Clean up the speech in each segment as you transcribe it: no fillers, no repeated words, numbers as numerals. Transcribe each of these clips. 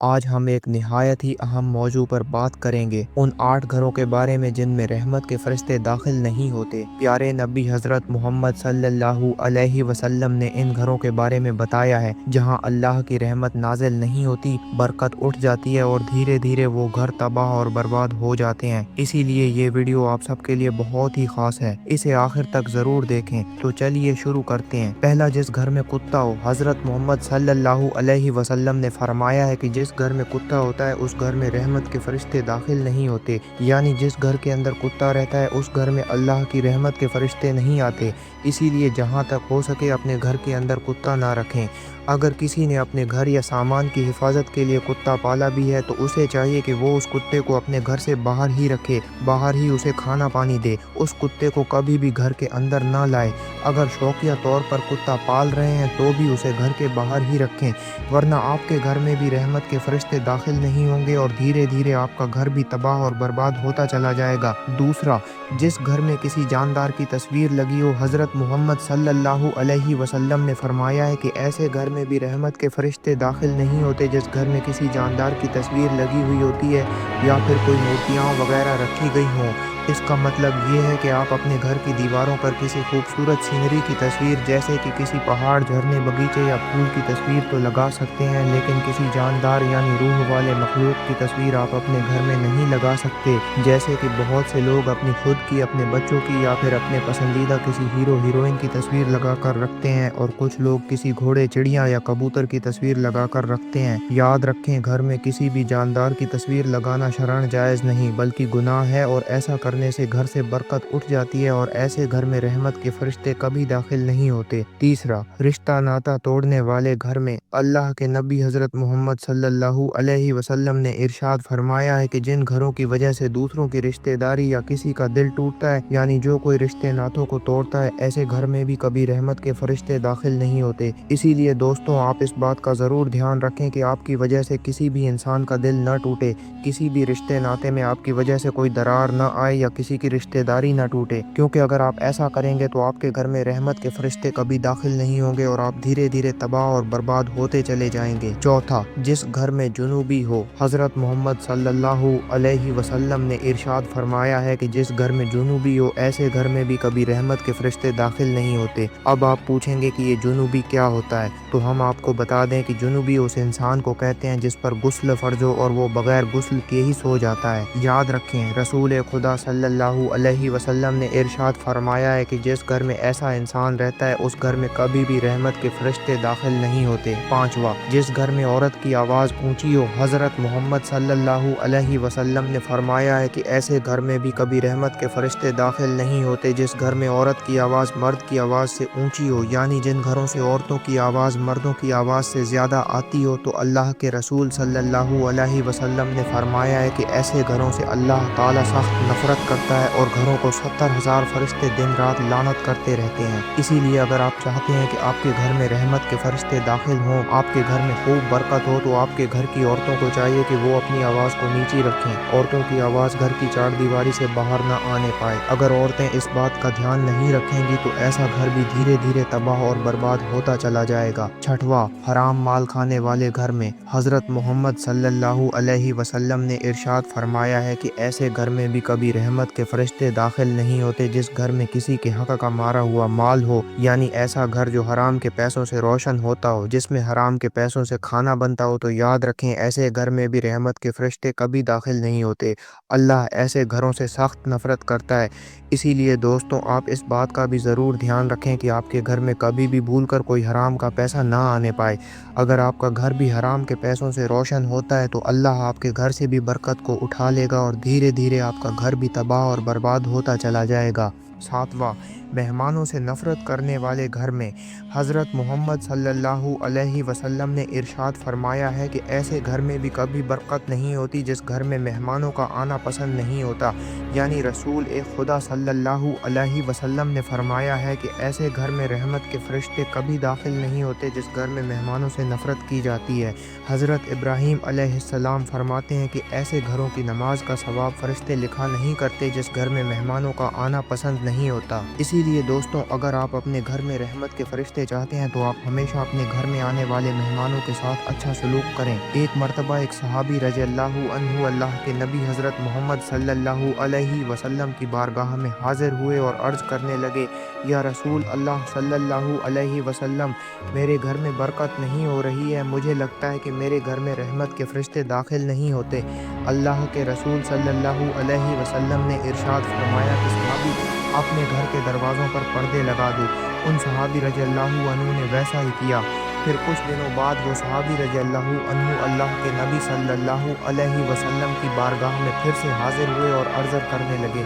आज हम एक निहायत ही अहम मौजू पर बात करेंगे, उन 8 घरों के बारे में जिनमें रहमत के फरिश्ते दाखिल नहीं होते। प्यारे नबी हज़रत मोहम्मद सल्लल्लाहु अलैहि वसल्लम ने इन घरों के बारे में बताया है जहां अल्लाह की रहमत नाजिल नहीं होती, बरकत उठ जाती है और धीरे धीरे वो घर तबाह और बर्बाद हो जाते हैं। इसीलिए ये वीडियो आप सबके लिए बहुत ही खास है, इसे आखिर तक ज़रूर देखें। तो चलिए शुरू करते हैं। पहला, जिस घर में कुत्ता हो। हज़रत मोहम्मद सल्लल्लाहु अलैहि वसल्लम ने फरमाया है कि जिस घर में कुत्ता होता है उस घर में रहमत के फरिश्ते दाखिल नहीं होते, यानी जिस घर के अंदर कुत्ता रहता है उस घर में अल्लाह की रहमत के फरिश्ते नहीं आते। इसीलिए जहाँ तक हो सके अपने घर के अंदर कुत्ता ना रखें। अगर किसी ने अपने घर या सामान की हिफाजत के लिए कुत्ता पाला भी है तो उसे चाहिए कि वो उस कुत्ते को अपने घर से बाहर ही रखे, बाहर ही उसे खाना पानी दे, उस कुत्ते को कभी भी घर के अंदर ना लाए। अगर शौकिया तौर पर कुत्ता पाल रहे हैं तो भी उसे घर के बाहर ही रखें, वरना आपके घर में भी रहमत के फरिश्ते दाखिल नहीं होंगे और धीरे धीरे आपका घर भी तबाह और बर्बाद होता चला जाएगा। दूसरा, जिस घर में किसी जानदार की तस्वीर लगी हो। हज़रत मोहम्मद सल्लल्लाहु अलैहि वसल्लम ने फरमाया है कि ऐसे घर में भी रहमत के फरिश्ते दाखिल नहीं होते जिस घर में किसी जानदार की तस्वीर लगी हुई होती है या फिर कोई मूर्तियाँ वगैरह रखी गई हों। इसका मतलब ये है कि आप अपने घर की दीवारों पर किसी खूबसूरत सीनरी की तस्वीर, जैसे कि किसी पहाड़, झरने, बगीचे या फूल की तस्वीर तो लगा सकते हैं, लेकिन किसी जानदार यानी रूह वाले मखलूक की तस्वीर आप अपने घर में नहीं लगा सकते। जैसे कि बहुत से लोग अपनी खुद की, अपने बच्चों की या फिर अपने पसंदीदा किसी हीरो हीरोइन की तस्वीर लगा कर रखते हैं, और कुछ लोग किसी घोड़े, चिड़िया या कबूतर की तस्वीर लगा कर रखते हैं। याद रखें, घर में किसी भी जानदार की तस्वीर लगाना शरअन जायज़ नहीं बल्कि गुनाह है, और ऐसा करने से घर से बरकत उठ जाती है और ऐसे घर में रहमत के फरिश्ते कभी दाखिल नहीं होते। तीसरा, रिश्ता नाता तोड़ने वाले घर में। अल्लाह के नबी हज़रत मोहम्मद सल्लल्लाहु अलैहि वसल्लम ने इरशाद फरमाया है कि जिन घरों की वजह से दूसरों की रिश्तेदारी या किसी का दिल टूटता है, यानी जो कोई रिश्ते नातों को तोड़ता है, ऐसे घर में भी कभी रहमत के फरिश्ते दाखिल नहीं होते। इसीलिए दोस्तों, आप इस बात का ज़रूर ध्यान रखें कि आपकी वजह से किसी भी इंसान का दिल न टूटे, किसी भी रिश्ते नाते में आपकी वजह से कोई दरार न आए या किसी की रिश्तेदारी ना टूटे, क्योंकि अगर आप ऐसा करेंगे तो आपके घर में रहमत के फरिश्ते कभी दाखिल नहीं होंगे और आप धीरे धीरे तबाह और बर्बाद होते चले जाएंगे। चौथा, जिस घर में जुनूबी हो। हज़रत मोहम्मद सल्लल्लाहु अलैहि वसल्लम ने इरशाद फरमाया है कि जिस घर में जुनूबी हो, ऐसे घर में भी कभी रहमत के फरिश्ते दाखिल नहीं होते। अब आप पूछेंगे कि ये जुनूबी क्या होता है, तो हम आपको बता दें कि जुनूबी उस इंसान को कहते हैं जिस पर गुस्ल फर्ज हो और वो बगैर गुस्ल के ही सो जाता है। याद रखें, रसूल खुदा सल्लल्लाहु अलैहि वसल्लम ने इरशाद फरमाया है कि जिस घर में ऐसा इंसान रहता है उस घर में कभी भी रहमत के फरिश्ते दाखिल नहीं होते। पांचवा, जिस घर में औरत की आवाज़ ऊंची हो। हज़रत मोहम्मद सल्लल्लाहु अलैहि वसल्लम ने फरमाया है कि ऐसे घर में भी कभी रहमत के फरिश्ते दाखिल नहीं होते जिस घर में औरत की आवाज़ मर्द की आवाज़ से ऊंची हो, यानी जिन घरों से औरतों की आवाज़ मर्दों की आवाज़ से ज़्यादा आती हो, तो अल्लाह के रसूल सल्लल्लाहु अलैहि वसल्लम ने फरमाया है कि ऐसे घरों से अल्लाह ताला सख्त नफरत करता है और घरों को 70,000 फरिश्ते दिन रात लानत करते रहते हैं। इसीलिए अगर आप चाहते हैं कि आपके घर में रहमत के फरिश्ते दाखिल हों, आपके घर में खूब बरकत हो, तो आपके घर की औरतों को चाहिए कि वो अपनी आवाज़ को नीची रखें। औरतों की आवाज़ घर की चारदीवारी से बाहर ना आने पाए। अगर औरतें इस बात का ध्यान नहीं रखेंगी तो ऐसा घर भी धीरे धीरे तबाह और बर्बाद होता चला जाएगा। छठवां, हराम माल खाने वाले घर में। हज़रत मोहम्मद सल्लल्लाहु अलैहि वसल्लम ने इरशाद फरमाया है कि ऐसे घर में भी कभी रहमत के फरिश्ते दाखिल नहीं होते जिस घर में किसी के हक का मारा हुआ माल हो, यानी ऐसा घर जो हराम के पैसों से रोशन होता हो, जिसमें हराम के पैसों से खाना बनता हो। तो याद रखें, ऐसे घर में भी रहमत के फरिश्ते कभी दाखिल नहीं होते। अल्लाह ऐसे घरों से सख्त नफरत करता है। इसीलिए दोस्तों, आप इस बात का भी ज़रूर ध्यान रखें कि आपके घर में कभी भी भूलकर कोई हराम का पैसा ना आने पाए। अगर आपका घर भी हराम के पैसों से रोशन होता है तो अल्लाह आपके घर से भी बरकत को उठा लेगा और धीरे धीरे आपका घर भी तबाह और बर्बाद होता चला जाएगा। सातवां, मेहमानों से नफ़रत करने वाले घर में। हज़रत मोहम्मद सल्लल्लाहु अलैहि वसल्लम ने इरशाद फरमाया है कि ऐसे घर में भी कभी बरकत नहीं होती जिस घर में मेहमानों का आना पसंद नहीं होता, यानी रसूल खुदा सल्लल्लाहु अलैहि वसल्लम ने फरमाया है कि ऐसे घर में रहमत के फरिश्ते कभी दाखिल नहीं होते जिस घर में मेहमानों से नफ़रत की जाती है। हज़रत इब्राहीम अलैहिस्सलाम फरमाते हैं कि ऐसे घरों की नमाज का सवाब फरिश्ते लिखा नहीं करते जिस घर में मेहमानों का आना पसंद नहीं होता। इसी इसीलिए दोस्तों, अगर आप अपने घर में रहमत के फरिश्ते चाहते हैं तो आप हमेशा अपने घर में आने वाले मेहमानों के साथ अच्छा सलूक करें। एक मर्तबा एक सहाबी रज़ियल्लाहु अन्हु अल्लाह के नबी हज़रत मोहम्मद सल्लल्लाहु अलैहि वसल्लम की बारगाह में हाजिर हुए और अर्ज़ करने लगे, या रसूल अल्लाह सल्लल्लाहु अलैहि वसल्लम, मेरे घर में बरकत नहीं हो रही है। मुझे लगता है कि मेरे घर में रहमत के फरिश्ते दाखिल नहीं होते। अल्लाह के रसूल सल्लल्लाहु अलैहि वसल्लम ने इरशाद फरमाया कि सहाबी, अपने घर के दरवाज़ों पर पर्दे लगा दो। उन सहाबी रज़ियल्लाहु अन्हु ने वैसा ही किया। फिर कुछ दिनों बाद वो सहाबी रज़ियल्लाहु अन्हु अल्लाह के नबी सल्लल्लाहु अलैहि वसल्लम की बारगाह में फिर से हाजिर हुए और अर्ज़ करने लगे,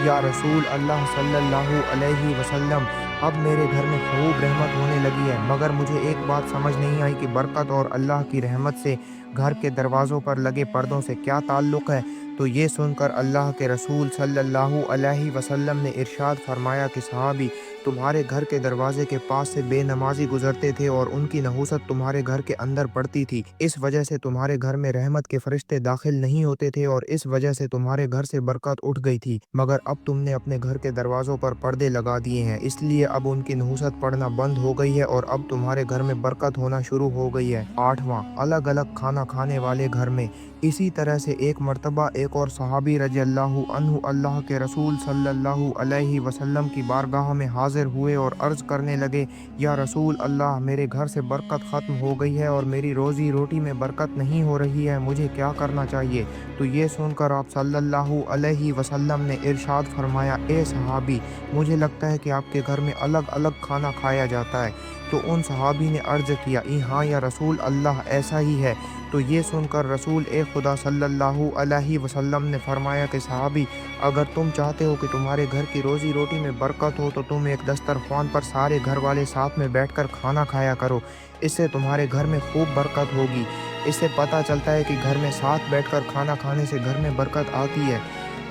या रसूल अल्लाह सल्लल्लाहु अलैहि वसल्लम, अब मेरे घर में खूब रहमत होने लगी है, मगर मुझे एक बात समझ नहीं आई कि बरकत और अल्लाह की रहमत से घर के दरवाज़ों पर लगे पर्दों से क्या ताल्लुक़ है। तो ये सुनकर अल्लाह के रसूल सल्लल्लाहु अलैहि वसल्लम ने इरशाद फरमाया कि सहाबी, तुम्हारे घर के दरवाजे के पास से बेनमाजी गुजरते थे और उनकी नहुसत तुम्हारे घर के अंदर पड़ती थी। इस वजह से तुम्हारे घर में रहमत के फरिश्ते दाखिल नहीं होते थे और इस वजह से तुम्हारे घर से बरकत उठ गई थी। मगर अब तुमने अपने घर के दरवाज़ों पर पर्दे लगा दिए हैं, इसलिए अब उनकी नहुसत पड़ना बंद हो गई है और अब तुम्हारे घर में बरकत होना शुरू हो गई है। 8वां, अलग अलग खाना खाने वाले घर में। इसी तरह से एक मर्तबा एक और सहाबी रज़ियल्लाहु अन्हु अल्लाह के रसूल सल्लल्लाहु अलैहि वसल्लम की बारगाह में हाजिर हुए और अर्ज़ करने लगे, या रसूल अल्लाह, मेरे घर से बरकत ख़त्म हो गई है और मेरी रोज़ी रोटी में बरकत नहीं हो रही है, मुझे क्या करना चाहिए। तो ये सुनकर आप सल्लल्लाहु अलैहि वसल्लम ने इरशाद फरमाया, ए सहाबी, मुझे लगता है कि आपके घर में अलग अलग खाना खाया जाता है। तो उन सहाबी ने अर्ज़ किया, हाँ या रसूल अल्लाह, ऐसा ही है। तो ये सुनकर रसूल ए खुदा सल्लल्लाहु अलैहि वसल्लम ने फरमाया कि सहाबी, अगर तुम चाहते हो कि तुम्हारे घर की रोज़ी रोटी में बरकत हो तो तुम एक दस्तरख्वान पर सारे घर वाले साथ में बैठकर खाना खाया करो, इससे तुम्हारे घर में खूब बरकत होगी। इससे पता चलता है कि घर में साथ बैठकर खाना खाने से घर में बरकत आती है।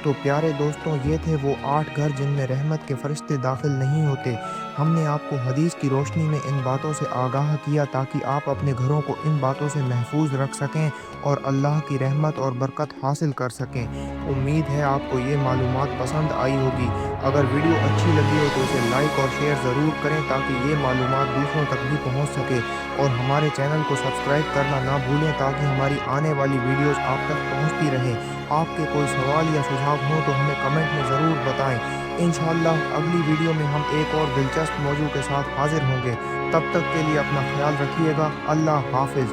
तो प्यारे दोस्तों, ये थे वो 8 घर जिनमें रहमत के फरिश्ते दाखिल नहीं होते। हमने आपको हदीस की रोशनी में इन बातों से आगाह किया ताकि आप अपने घरों को इन बातों से महफूज रख सकें और अल्लाह की रहमत और बरकत हासिल कर सकें। उम्मीद है आपको ये मालूमात पसंद आई होगी। अगर वीडियो अच्छी लगी हो तो इसे लाइक और शेयर ज़रूर करें ताकि ये मालूमात दूसरों तक भी पहुँच सके, और हमारे चैनल को सब्सक्राइब करना ना भूलें ताकि हमारी आने वाली वीडियोज़ आप तक पहुँचती रहें। आपके कोई सवाल या सुझाव हो तो हमें कमेंट में ज़रूर बताएं। इंशाअल्लाह अगली वीडियो में हम एक और दिलचस्प मौजू के साथ हाजिर होंगे। तब तक के लिए अपना ख्याल रखिएगा। अल्लाह हाफिज़।